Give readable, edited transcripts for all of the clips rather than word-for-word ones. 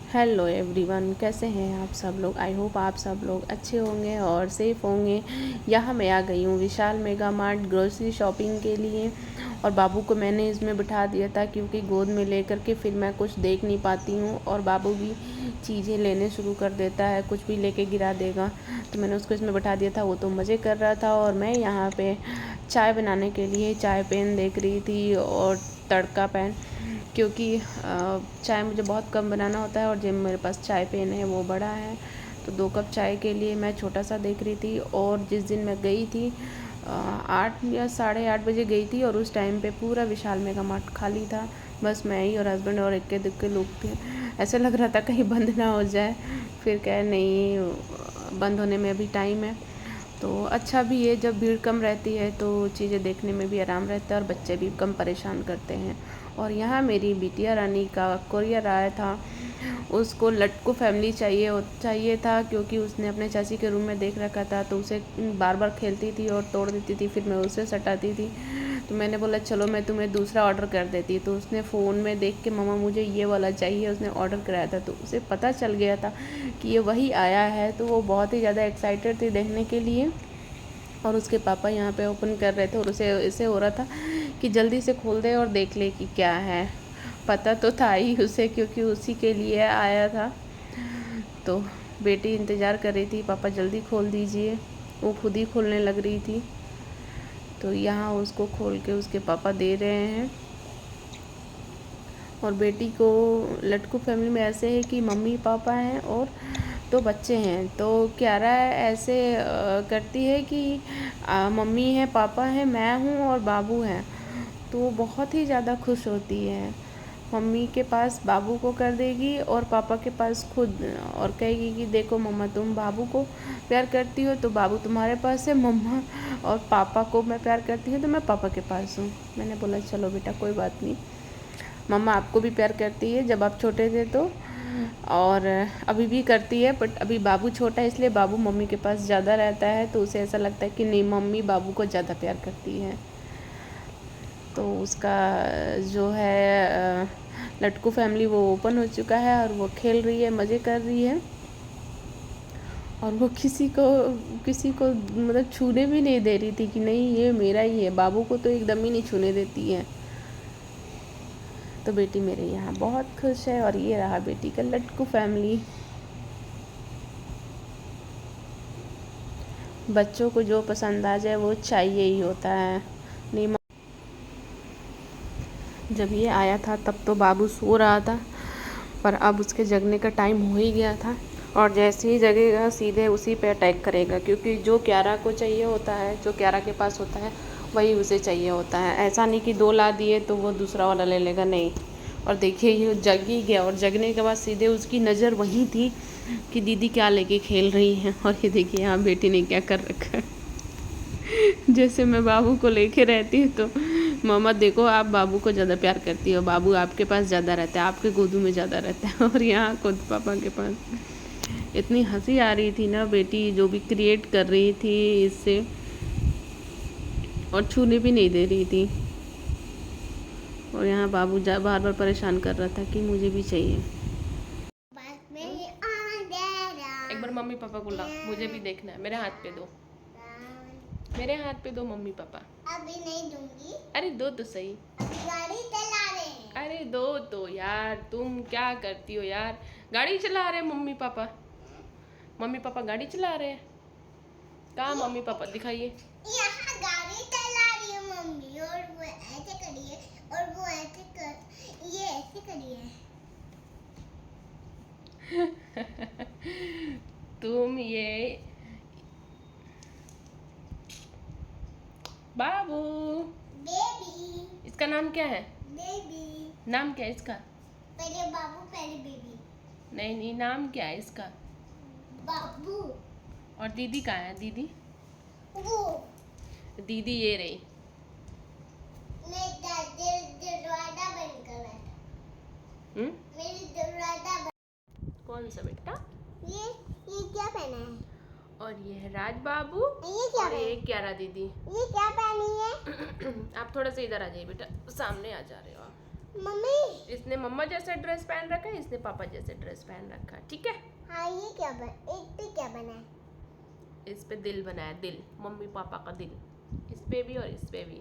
Hello everyone, कैसे हैं आप सब लोग। आई होप आप सब लोग अच्छे होंगे और सेफ़ होंगे। यहाँ मैं आ गई हूँ विशाल मेगा मार्ट ग्रोसरी शॉपिंग के लिए। और बाबू को मैंने इसमें बिठा दिया था क्योंकि गोद में लेकर के फिर मैं कुछ देख नहीं पाती हूँ और बाबू भी चीज़ें लेने शुरू कर देता है, कुछ भी लेके गिरा देगा। तो मैंने उसको इसमें बिठा दिया था, वो तो मज़े कर रहा था और मैं यहाँ पे चाय बनाने के लिए चाय पैन देख रही थी और तड़का पैन, क्योंकि चाय मुझे बहुत कम बनाना होता है और जब मेरे पास चाय पेन है वो बड़ा है, तो 2 कप चाय के लिए मैं छोटा सा देख रही थी। और जिस दिन मैं गई थी 8 या 8:30 बजे गई थी और उस टाइम पे पूरा विशाल मेगा मार्ट खाली था। बस मैं ही और हस्बैंड और इक्के दुक्के लोग थे। ऐसे लग रहा था कहीं बंद ना हो जाए, फिर कह नहीं बंद होने में अभी टाइम है। तो अच्छा भी है, जब भीड़ कम रहती है तो चीज़ें देखने में भी आराम रहता है और बच्चे भी कम परेशान करते हैं। और यहाँ मेरी बिटिया रानी का कोरियर आया था, उसको लट्टू फैमिली चाहिए था क्योंकि उसने अपने चाची के रूम में देख रखा था, तो उसे बार बार खेलती थी और तोड़ देती थी, फिर मैं उसे सटाती थी। तो मैंने बोला चलो मैं तुम्हें दूसरा ऑर्डर कर देती। तो उसने फ़ोन में देख के मम्मा मुझे ये वाला चाहिए, उसने ऑर्डर कराया था, तो उसे पता चल गया था कि ये वही आया है। तो वो बहुत ही ज़्यादा एक्साइटेड थी देखने के लिए और उसके पापा यहाँ पे ओपन कर रहे थे और उसे इसे हो रहा था कि जल्दी से खोल दे और देख ले कि क्या है। पता तो था ही उसे क्योंकि उसी के लिए आया था। तो बेटी इंतज़ार कर रही थी, पापा जल्दी खोल दीजिए। वो खुद ही खोलने लग रही थी, तो यहाँ उसको खोल के उसके पापा दे रहे हैं। और बेटी को लट्टू फैमिली में ऐसे है कि मम्मी पापा हैं और 2 बच्चे हैं। तो क्यारा ऐसे करती है कि मम्मी है, पापा हैं, मैं हूँ और बाबू है। तो बहुत ही ज़्यादा खुश होती है। मम्मी के पास बाबू को कर देगी और पापा के पास खुद, और कहेगी कि देखो मम्मा तुम बाबू को प्यार करती हो तो बाबू तुम्हारे पास है, मम्मा और पापा को मैं प्यार करती हूँ तो मैं पापा के पास हूँ। मैंने बोला चलो बेटा कोई बात नहीं, मम्मा आपको भी प्यार करती है जब आप छोटे थे तो, और अभी भी करती है, बट अभी बाबू छोटा है इसलिए बाबू मम्मी के पास ज़्यादा रहता है, तो उसे ऐसा लगता है कि नहीं मम्मी बाबू को ज़्यादा प्यार करती है। तो उसका जो है लट्टू फैमिली वो ओपन हो चुका है और वो खेल रही है, मज़े कर रही है। और वो किसी को मतलब छूने भी नहीं दे रही थी कि नहीं ये मेरा ही है। बाबू को तो एकदम ही नहीं छूने देती है। तो बेटी मेरे यहाँ बहुत खुश है और ये रहा बेटी का लट्टू फैमिली। बच्चों को जो पसंद आ जाए वो चाहिए ही होता है। नहीं, जब ये आया था तब तो बाबू सो रहा था, पर अब उसके जगने का टाइम हो ही गया था और जैसे ही जगेगा सीधे उसी पे अटैक करेगा, क्योंकि जो क्यारा को चाहिए होता है, जो क्यारा के पास होता है वही उसे चाहिए होता है। ऐसा नहीं कि 2 ला दिए तो वो दूसरा वाला ले लेगा, नहीं। और देखिए ये जग ही गया और जगने के बाद सीधे उसकी नज़र वहीं थी कि दीदी क्या लेके खेल रही हैं। और ये देखिए यहाँ बेटी ने क्या कर रखा है। जैसे मैं बाबू को लेके रहती हूँ तो मम्मा देखो आप बाबू को ज़्यादा प्यार करती हो, बाबू आपके पास ज़्यादा रहता है, आपके गोदू में ज़्यादा रहता है, और यहाँ खुद पापा के पास। इतनी हंसी आ रही थी ना बेटी जो भी क्रिएट कर रही थी इससे, और छूने भी नहीं दे रही थी। और यहाँ बाबू बार बार परेशान कर रहा था कि मुझे भी चाहिए। एक बार मम्मी पापा को ला, मुझे भी देखना है, मेरे हाथ पे दो, मेरे हाथ पे दो मम्मी पापा। अभी नहीं दूंगी। अरे दो तो सही। गाड़ी चला रहे हैं। अरे दो तो यार, तुम क्या करती हो यार। गाड़ी चला रहे मम्मी पापा, मम्मी पापा गाड़ी चला रहे हैं। कहाँ मम्मी पापा दिखाइए। यहाँ गाड़ी चला रही है मम्मी, और वो ऐसे करी है और वो ऐसे कर, ये ऐसे करी है। तुम ये बाबू, बेबी, इसका नाम क्या है? बेबी, नाम क्या है इसका? पहले बाबू पहले बेबी। नहीं नहीं, नाम क्या है इसका? बाबू। और दीदी कहाँ है? दीदी, वो दीदी ये रही। मैं दरवाजा बंद कर बैठा। मेरी दरवाजा बंद। कौन सा बेटा? ये क्या पहना है? और ये है राज बाबू, ये क्या और है? ये क्यारा दीदी। ये क्या पहनी है? आप थोड़ा सा इधर आ जाइए बेटा, सामने आ जा रहे हो आप। मम्मी इसने मम्मा जैसा ड्रेस पहन रखा है, इसने पापा जैसे ड्रेस पहन रखा है, ठीक है। हाँ ये क्या बना, एक पे क्या बना है? इस पे दिल बनाया, दिल, मम्मी पापा का दिल, इस पे भी और इस पे भी।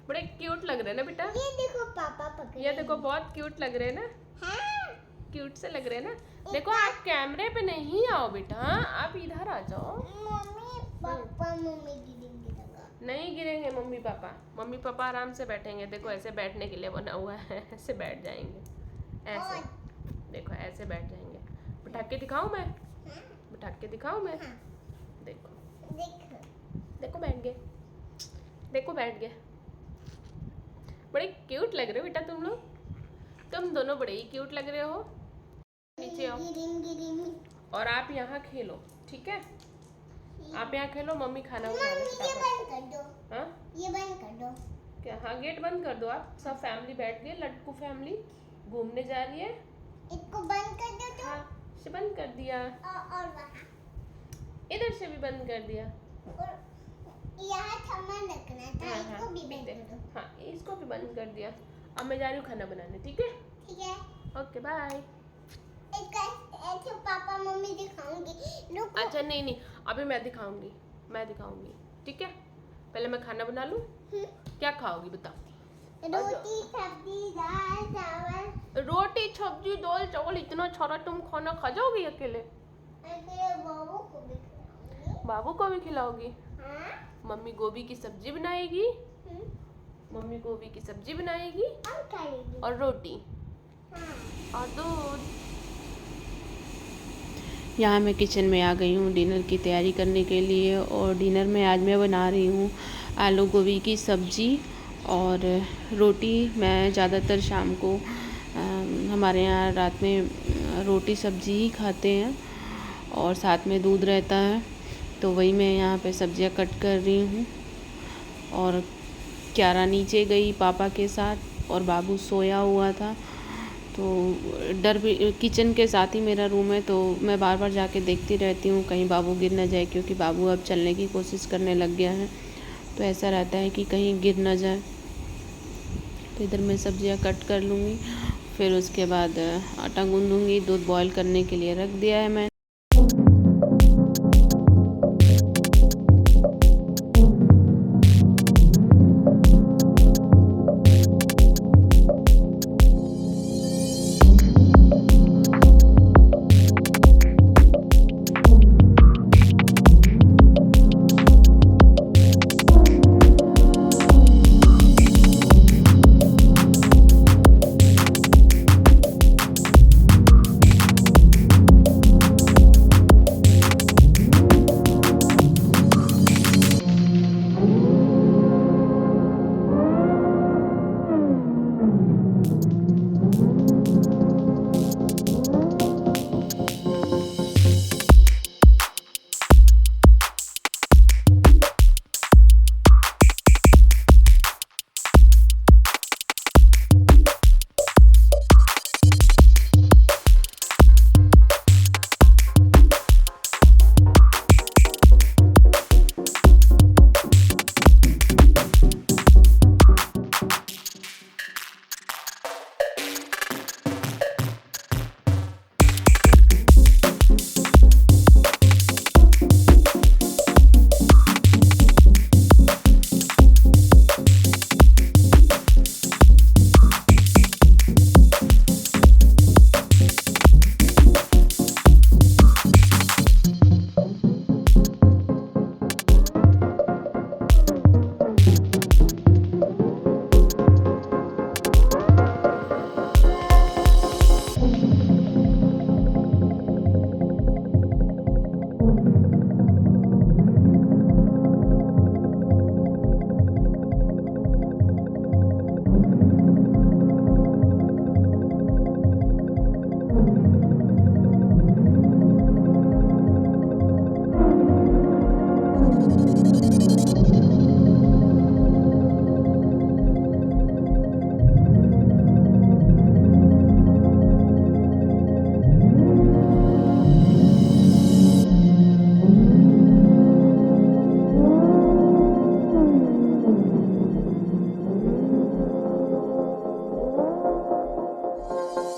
बड़े क्यूट लग रहे हैं ना बेटा। ये देखो पापा पकड़े। ये देखो बहुत क्यूट लग रहे हैं ना, हाँ क्यूट से लग रहे हैं ना। देखो आप कैमरे पे नहीं आओ बेटा, हाँ आप इधर आ जाओ। मम्मी पापा मम्मी गिरेंगे लगा। नहीं गिरेंगे मम्मी पापा, मम्मी पापा आराम से बैठेंगे। देखो ऐसे बैठने के लिए बना हुआ है, ऐसे बैठ जाएंगे, ऐसे देखो ऐसे बैठ जाएंगे। बैठा के दिखाऊं मैं, बैठा के दिखाऊं मैं। हाँ। देखो देखो देखो बैठ गए, देखो बैठ गए। बड़े क्यूट लग रहे हो बेटा तुम लोग, तुम दोनों बड़े ही क्यूट लग रहे हो। नीचे आओ गिरिंग और आप यहाँ खेलो, ठीक है। आप यहाँ खेलो, मम्मी खाना बना रही मम्मी ये है। बंद कर दो, हाँ ये बंद कर दो। क्या, हाँ गेट बंद कर दो। आप सब फैमिली बैठ गई, लट्टू फैमिली घूमने जा रही है। इसको बंद कर दो तो। हाँ से बंद कर दिया, और वहाँ इधर से भी बंद कर दिया। और यहाँ सामान रखना था, हाँ, इसको भी बंद ठीक कर है। दो। हाँ इसको भी बंद कर दिया। अब मैं जा रही हूँ खाना बनाने, ठीक है। ठीक है। Okay bye. एक ऐसे पापा मम्मी दिखाऊंगी। रुको। अच्छा नहीं नहीं, अभी मैं दिखाऊंगी, मैं दिखाऊंगी, ठीक है। पहले मैं खाना बना लूँ। क्या खाओगी बताओ। रोटी सब्जी दाल चावल। रोटी सब्जी दाल चावल, इतना सारा तुम खाना खा जाओगी अकेले? ऐसे बाबू को भी खिलाऊंगी। बाबू को भी खिलाओगी? हाँ? मम्मी गोभी की सब्जी बनाएगी, मम्मी गोभी की सब्जी बनाएगी और खाएगी। और रोटी हाँ। और दूध। यहाँ मैं किचन में आ गई हूँ डिनर की तैयारी करने के लिए। और डिनर में आज मैं बना रही हूँ आलू गोभी की सब्जी और रोटी। मैं ज़्यादातर शाम को हमारे यहाँ रात में रोटी सब्जी ही खाते हैं और साथ में दूध रहता है, तो वही मैं यहाँ पे सब्जियाँ कट कर रही हूँ। और क्यारा नीचे गई पापा के साथ और बाबू सोया हुआ था, तो डर भी, किचन के साथ ही मेरा रूम है, तो मैं बार बार जाके देखती रहती हूँ कहीं बाबू गिर ना जाए, क्योंकि बाबू अब चलने की कोशिश करने लग गया है, तो ऐसा रहता है कि कहीं गिर ना जाए। तो इधर मैं सब्जियां कट कर लूँगी, फिर उसके बाद आटा गूँधूँगी। दूध बॉईल करने के लिए रख दिया है मैं।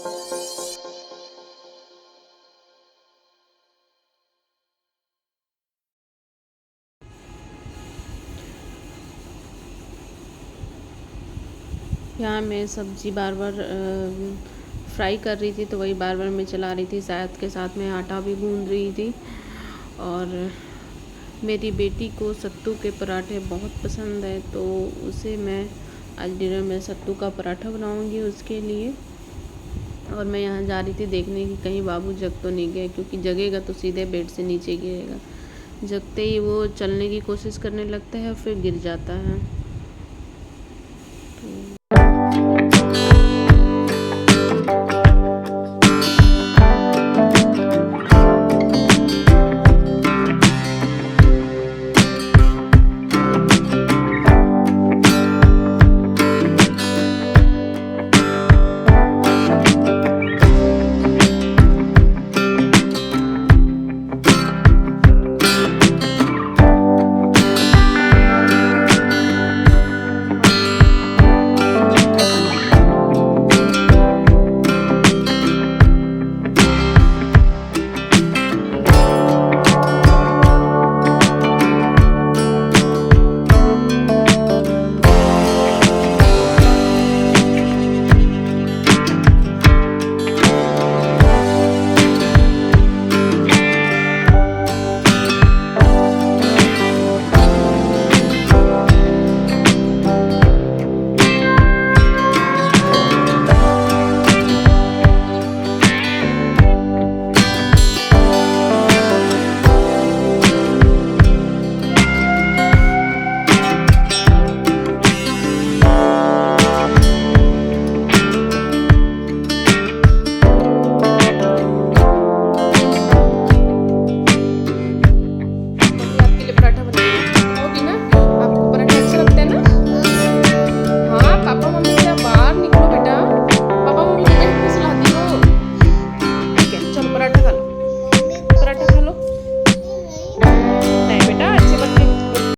यहाँ मैं सब्ज़ी बार बार फ्राई कर रही थी, तो वही बार बार मैं चला रही थी। साथ के साथ मैं आटा भी गूँध रही थी। और मेरी बेटी को सत्तू के पराठे बहुत पसंद है, तो उसे मैं आज डिनर में सत्तू का पराठा बनाऊंगी उसके लिए। और मैं यहाँ जा रही थी देखने की कहीं बाबू जग तो नहीं गए, क्योंकि जगेगा तो सीधे बेड से नीचे गिरेगा। जगते ही वो चलने की कोशिश करने लगता है और फिर गिर जाता है।